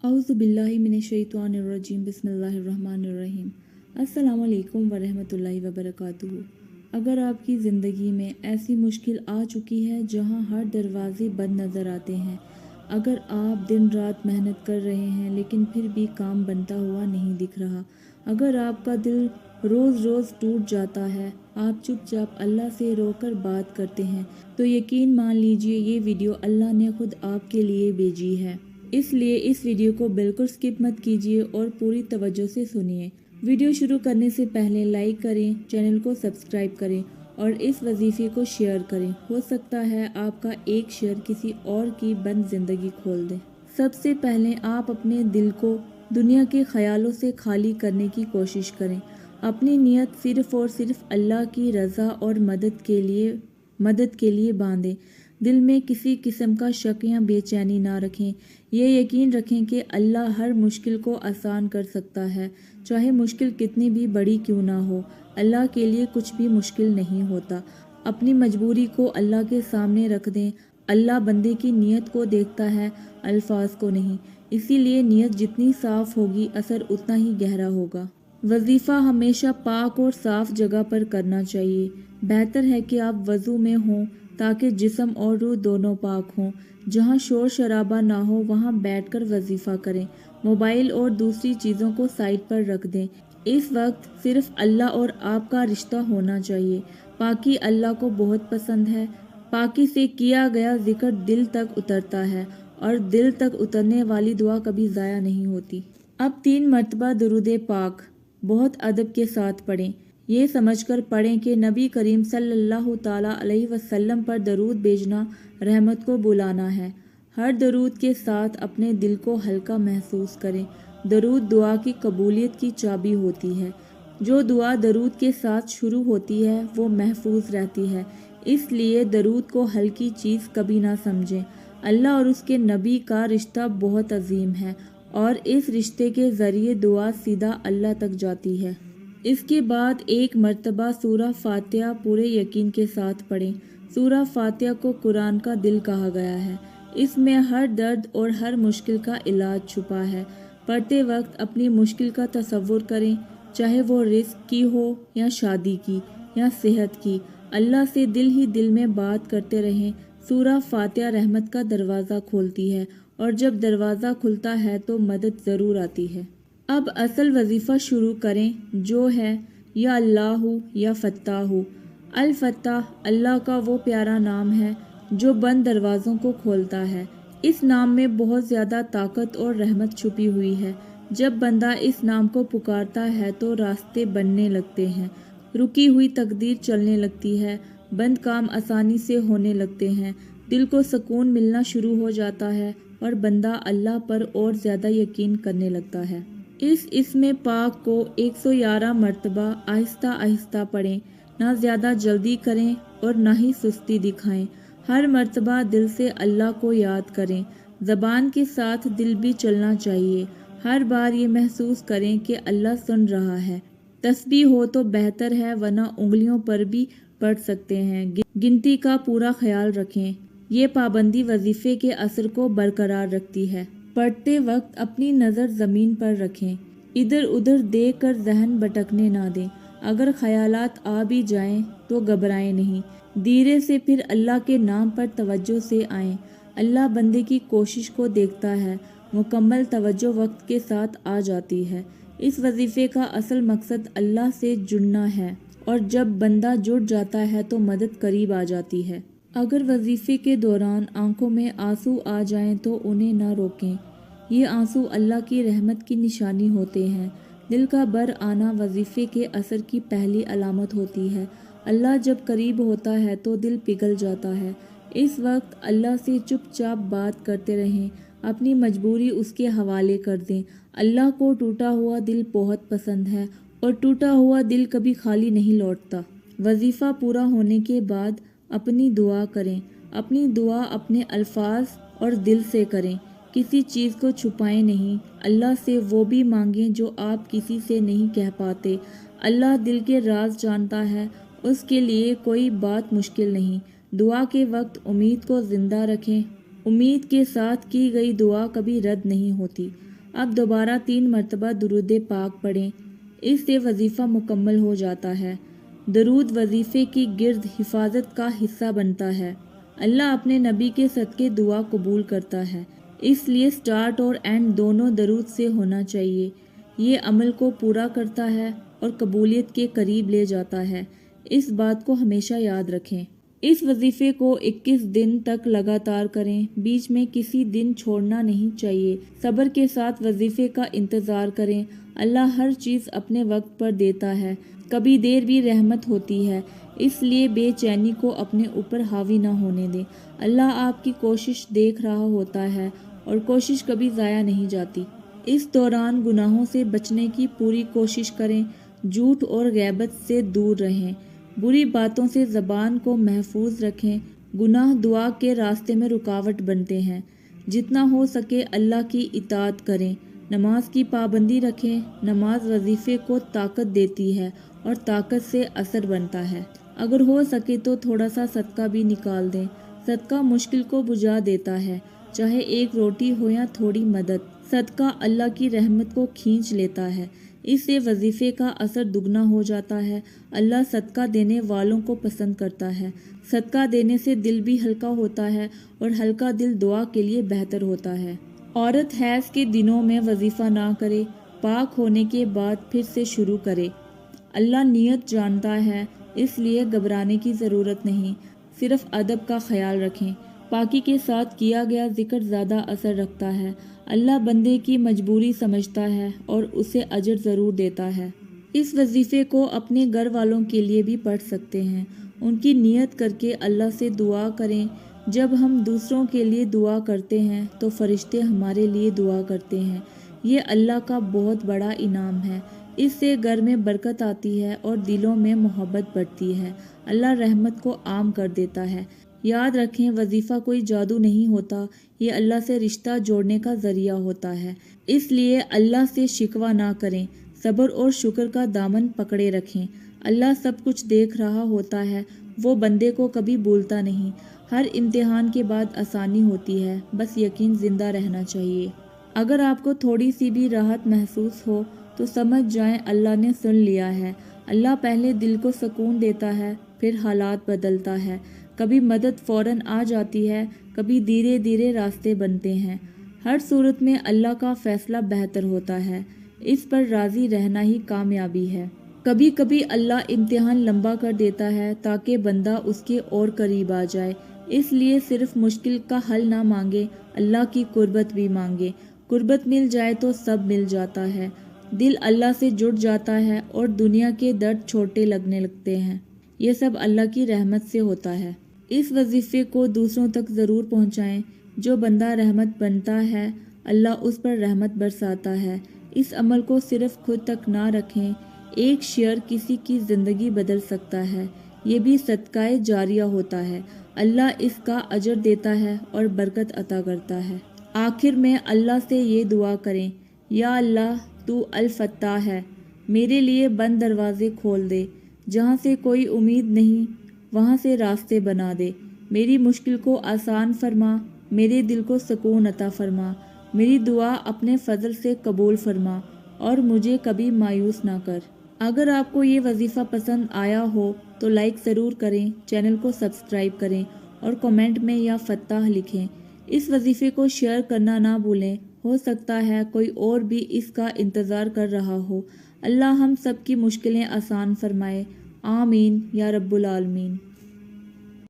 औज़ुबिल्लाहि मिनश्शैतानिर्रजीम बिस्मिल्लाहिर्रहमानिर्रहीम। अस्सलामु अलैकुम वरहमतुल्लाहि वबरकातुहू। अगर आपकी ज़िंदगी में ऐसी मुश्किल आ चुकी है जहां हर दरवाजे बंद नज़र आते हैं, अगर आप दिन रात मेहनत कर रहे हैं लेकिन फिर भी काम बनता हुआ नहीं दिख रहा, अगर आपका दिल रोज़ रोज़ टूट जाता है, आप चुपचाप अल्लाह से रोकर बात करते हैं, तो यकीन मान लीजिए ये वीडियो अल्लाह ने खुद आपके लिए भेजी है। इसलिए इस वीडियो को बिल्कुल स्किप मत कीजिए और पूरी तवज्जो से सुनिए। वीडियो शुरू करने से पहले लाइक करें, चैनल को सब्सक्राइब करें और इस वजीफे को शेयर करें। हो सकता है आपका एक शेयर किसी और की बंद जिंदगी खोल दे। सबसे पहले आप अपने दिल को दुनिया के ख्यालों से खाली करने की कोशिश करें। अपनी नियत सिर्फ और सिर्फ अल्लाह की रज़ा और मदद के लिए बांधें। दिल में किसी किस्म का शक या बेचैनी ना रखें। ये यकीन रखें कि अल्लाह हर मुश्किल को आसान कर सकता है, चाहे मुश्किल कितनी भी बड़ी क्यों ना हो। अल्लाह के लिए कुछ भी मुश्किल नहीं होता। अपनी मजबूरी को अल्लाह के सामने रख दें। अल्लाह बंदे की नीयत को देखता है, अल्फाज को नहीं। इसीलिए नीयत जितनी साफ होगी, असर उतना ही गहरा होगा। वजीफा हमेशा पाक और साफ जगह पर करना चाहिए। बेहतर है कि आप वजू में हों ताकि जिस्म और रूह दोनों पाक हों। जहां शोर शराबा ना हो वहां बैठकर वजीफा करें। मोबाइल और दूसरी चीज़ों को साइड पर रख दें। इस वक्त सिर्फ अल्लाह और आपका रिश्ता होना चाहिए। पाकी अल्लाह को बहुत पसंद है। पाकी से किया गया जिक्र दिल तक उतरता है और दिल तक उतरने वाली दुआ कभी ज़ाया नहीं होती। अब 3 मरतबा दुरूद पाक बहुत अदब के साथ पढ़ें। ये समझकर पढ़ें कि नबी करीम सल्लल्लाहु ताला अलैहि वसल्लम पर दरूद भेजना रहमत को बुलाना है। हर दरूद के साथ अपने दिल को हल्का महसूस करें। दरूद दुआ की कबूलियत की चाबी होती है। जो दुआ दरूद के साथ शुरू होती है वो महफूज रहती है। इसलिए दरूद को हल्की चीज़ कभी ना समझें। अल्लाह और उसके नबी का रिश्ता बहुत अजीम है और इस रिश्ते के ज़रिए दुआ सीधा अल्लाह तक जाती है। इसके बाद 1 मरतबा सूरा फातिहा पूरे यकीन के साथ पढ़ें। सूरा फातिहा को कुरान का दिल कहा गया है। इसमें हर दर्द और हर मुश्किल का इलाज छुपा है। पढ़ते वक्त अपनी मुश्किल का तसव्वुर करें, चाहे वो रिस्क की हो या शादी की या सेहत की। अल्लाह से दिल ही दिल में बात करते रहें। सूरा फातिहा रहमत का दरवाज़ा खोलती है और जब दरवाज़ा खुलता है तो मदद ज़रूर आती है। अब असल वजीफ़ा शुरू करें, जो है या अल्लाहु या फत्ताहु। अल फत्ताह अल्लाह का वो प्यारा नाम है जो बंद दरवाज़ों को खोलता है। इस नाम में बहुत ज़्यादा ताकत और रहमत छुपी हुई है। जब बंदा इस नाम को पुकारता है तो रास्ते बनने लगते हैं, रुकी हुई तकदीर चलने लगती है, बंद काम आसानी से होने लगते हैं, दिल को सुकून मिलना शुरू हो जाता है और बंदा अल्लाह पर और ज़्यादा यकीन करने लगता है। इस इसमें पाक को 111 मरतबा आहिस्ता आहिस्ता पढ़ें। ना ज़्यादा जल्दी करें और ना ही सुस्ती दिखाएं। हर मरतबा दिल से अल्लाह को याद करें। ज़बान के साथ दिल भी चलना चाहिए। हर बार ये महसूस करें कि अल्लाह सुन रहा है। तस्बीह हो तो बेहतर है, वरना उंगलियों पर भी पढ़ सकते हैं। गिनती का पूरा ख्याल रखें। ये पाबंदी वजीफे के असर को बरकरार रखती है। पढ़ते वक्त अपनी नज़र ज़मीन पर रखें। इधर उधर देख कर जहन भटकने ना दें। अगर ख्यालात आ भी जाएं तो घबराएं नहीं। धीरे से फिर अल्लाह के नाम पर तवज्जो से आएं। अल्लाह बंदे की कोशिश को देखता है। मुकम्मल तवज्जो वक्त के साथ आ जाती है। इस वजीफे का असल मकसद अल्लाह से जुड़ना है और जब बंदा जुड़ जाता है तो मदद करीब आ जाती है। अगर वजीफे के दौरान आंखों में आंसू आ जाएं तो उन्हें न रोकें। ये आंसू अल्लाह की रहमत की निशानी होते हैं। दिल का बर आना वजीफे के असर की पहली अलामत होती है। अल्लाह जब करीब होता है तो दिल पिघल जाता है। इस वक्त अल्लाह से चुपचाप बात करते रहें। अपनी मजबूरी उसके हवाले कर दें। अल्लाह को टूटा हुआ दिल बहुत पसंद है और टूटा हुआ दिल कभी खाली नहीं लौटता। वजीफा पूरा होने के बाद अपनी दुआ करें। अपनी दुआ अपने अल्फाज और दिल से करें। किसी चीज़ को छुपाएं नहीं। अल्लाह से वो भी मांगें जो आप किसी से नहीं कह पाते। अल्लाह दिल के राज जानता है, उसके लिए कोई बात मुश्किल नहीं। दुआ के वक्त उम्मीद को ज़िंदा रखें। उम्मीद के साथ की गई दुआ कभी रद्द नहीं होती। آپ دوبارہ 3 مرتبہ درود پاک پڑھیں، اس سے وظیفہ مکمل ہو جاتا ہے۔ درود وظیفے کی گرد حفاظت کا حصہ بنتا ہے۔ اللہ اپنے نبی کے صدقے دعا قبول کرتا ہے، اس لیے سٹارٹ اور اینڈ دونوں درود سے ہونا چاہیے۔ یہ عمل کو پورا کرتا ہے اور قبولیت کے قریب لے جاتا ہے، اس بات کو ہمیشہ یاد رکھیں۔ اس وظیفے کو 21 دن تک لگاتار کریں، بیچ میں کسی دن چھوڑنا نہیں چاہیے۔ صبر کے ساتھ وظیفے کا انتظار کریں، اللہ ہر چیز اپنے وقت پر دیتا ہے، کبھی دیر بھی رحمت ہوتی ہے، اس لیے بے چینی کو اپنے اوپر حاوی نہ ہونے دیں۔ اللہ آپ کی کوشش دیکھ رہا ہوتا ہے اور کوشش کبھی ضائع نہیں جاتی۔ اس دوران گناہوں سے بچنے کی پوری کوشش کریں، جھوٹ اور غیبت سے دور رہیں، بری باتوں سے زبان کو محفوظ رکھیں۔ گناہ دعا کے راستے میں رکاوٹ بنتے ہیں، جتنا ہو سکے اللہ کی اطاعت کریں، نماز کی پابندی رکھیں۔ نماز وظیفے کو طاقت دیتی ہے اور طاقت سے اثر بنتا ہے۔ اگر ہو سکے تو تھوڑا سا صدقہ بھی نکال دیں، صدقہ مشکل کو بجھا دیتا ہے، چاہے ایک روٹی ہو یا تھوڑی مدد۔ صدقہ اللہ کی رحمت کو کھینچ لیتا ہے، اس سے وظیفے کا اثر دگنا ہو جاتا ہے۔ اللہ صدقہ دینے والوں کو پسند کرتا ہے۔ صدقہ دینے سے دل بھی ہلکا ہوتا ہے اور ہلکا دل دعا کے لیے بہتر ہوتا ہے۔ عورت حیض کے دنوں میں وظیفہ نہ کرے، پاک ہونے کے بعد پھر سے شروع کرے۔ اللہ نیت جانتا ہے، اس لیے گھبرانے کی ضرورت نہیں، صرف ادب کا خیال رکھیں۔ پاکی کے ساتھ کیا گیا ذکر زیادہ اثر رکھتا ہے۔ اللہ بندے کی مجبوری سمجھتا ہے اور اسے اجر ضرور دیتا ہے۔ اس وظیفے کو اپنے گھر والوں کے لیے بھی پڑھ سکتے ہیں، ان کی نیت کر کے اللہ سے دعا کریں۔ جب ہم دوسروں کے لیے دعا کرتے ہیں تو فرشتے ہمارے لیے دعا کرتے ہیں، یہ اللہ کا بہت بڑا انعام ہے۔ اس سے گھر میں برکت آتی ہے اور دلوں میں محبت بڑھتی ہے۔ اللہ رحمت کو عام کر دیتا ہے۔ یاد رکھیں، وظیفہ کوئی جادو نہیں ہوتا، یہ اللہ سے رشتہ جوڑنے کا ذریعہ ہوتا ہے، اس لیے اللہ سے شکوہ نہ کریں، صبر اور شکر کا دامن پکڑے رکھیں۔ اللہ سب کچھ دیکھ رہا ہوتا ہے، وہ بندے کو کبھی بھولتا نہیں۔ ہر امتحان کے بعد آسانی ہوتی ہے، بس یقین زندہ رہنا چاہیے۔ اگر آپ کو تھوڑی سی بھی راحت محسوس ہو تو سمجھ جائیں اللہ نے سن لیا ہے۔ اللہ پہلے دل کو سکون دیتا ہے، پھر حالات بدلتا ہے۔ کبھی مدد فوراً آ جاتی ہے، کبھی دھیرے دھیرے راستے بنتے ہیں۔ ہر صورت میں اللہ کا فیصلہ بہتر ہوتا ہے، اس پر راضی رہنا ہی کامیابی ہے۔ کبھی کبھی اللہ امتحان لمبا کر دیتا ہے تاکہ بندہ اس کے اور قریب آ جائے، اس لیے صرف مشکل کا حل نہ مانگے، اللہ کی قربت بھی مانگے۔ قربت مل جائے تو سب مل جاتا ہے، دل اللہ سے جڑ جاتا ہے اور دنیا کے درد چھوٹے لگنے لگتے ہیں۔ یہ سب اللہ کی رحمت سے ہوتا ہے۔ اس وظیفے کو دوسروں تک ضرور پہنچائیں۔ جو بندہ رحمت بنتا ہے، اللہ اس پر رحمت برساتا ہے۔ اس عمل کو صرف خود تک نہ رکھیں، ایک شیئر کسی کی زندگی بدل سکتا ہے، یہ بھی صدقہ جاریہ ہوتا ہے۔ اللہ اس کا اجر دیتا ہے اور برکت عطا کرتا ہے۔ آخر میں اللہ سے یہ دعا کریں، یا اللہ تو الفتاح ہے، میرے لیے بند دروازے کھول دے، جہاں سے کوئی امید نہیں وہاں سے راستے بنا دے، میری مشکل کو آسان فرما، میرے دل کو سکون عطا فرما، میری دعا اپنے فضل سے قبول فرما اور مجھے کبھی مایوس نہ کر۔ اگر آپ کو یہ وظیفہ پسند آیا ہو تو لائک ضرور کریں، چینل کو سبسکرائب کریں اور کمنٹ میں یا فتح لکھیں۔ اس وظیفے کو شیئر کرنا نہ بھولیں، ہو سکتا ہے کوئی اور بھی اس کا انتظار کر رہا ہو۔ اللہ ہم سب کی مشکلیں آسان فرمائے، آمین یا رب العالمین۔